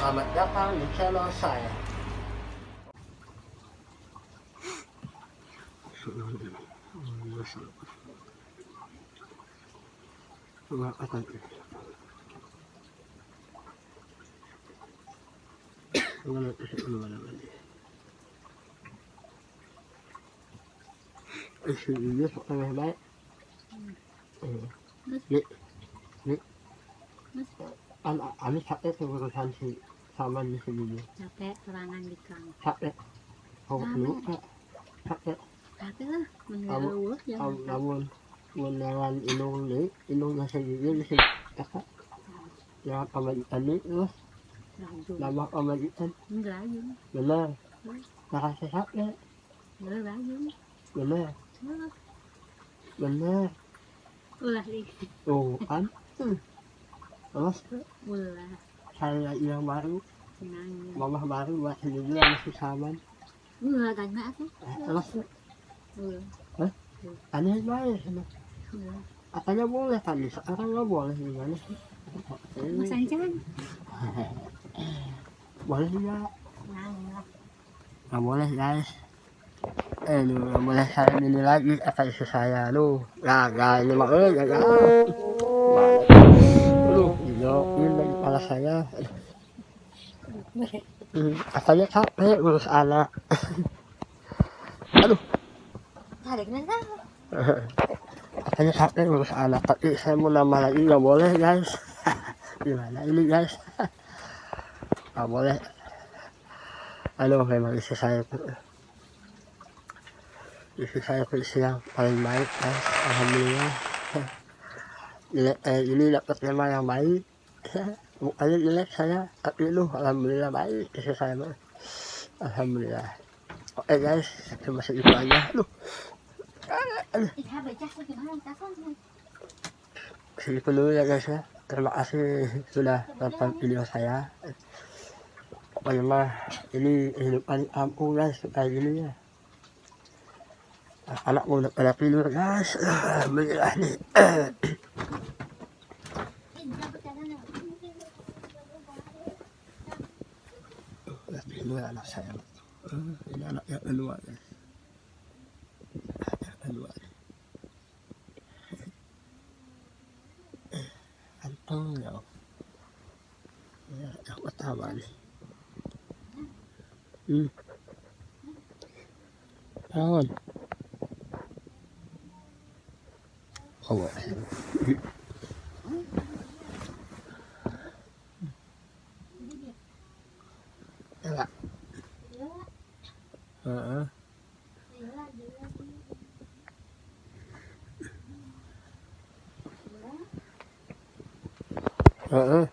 Selamat datang di channel saya. Ini pakai baik. Ini Ani capek urusan si Saman di sini. Capek serangan di kang. Capek. Kau dulu capek. Capek lah, mengeluh ya. Namun menelan inung ni, inung nasa gigi si kakak. Ya pamagitan ni, terus nama pamagitan. Enggak yun. Benar. Nakasih capek. Enggak yun. Benar. Benar. Ulah nih. Oh kan. Terus Ulah. saya yang baru, Senang. mama baru buat sendiri masih Saman. Ulah gana aku. Terus Ulah. aneh banget sama. Ulah. Katanya boleh kan, sekarang nggak boleh gimana sih? Mas Ancan. Boleh nggak? Nah. Nggak boleh guys. Lu nggak boleh saya ini lagi kata istri saya. Lu nggak ini mah nggak. Lu ini lagi kepala saya. Katanya capek ngurus anak. Aduh. Ada kenapa? Katanya capek ngurus anak, tapi saya mau nambah lagi nggak boleh guys. Gimana ini guys? Nggak boleh. Aduh memang istri saya tuh istri yang paling baik guys. Alhamdulillah. Ini dapat tema yang baik. Bukannya jelek saya, tapi lu alhamdulillah baik istri saya mah. Alhamdulillah. Oke guys, cuma segitu aja. Segitu dulu ya guys ya. Terima kasih sudah nonton video saya. Pokoknya mah ini kehidupan kampung guys kayak gini ya. Anak udah pada tidur guys. Alhamdulillah nih. Udah tidur anak saya. Ini anak yang kedua guys. Yang kedua. Anteng ya. Ya, yang pertama nih. Naon? Oh, ya. Heeh.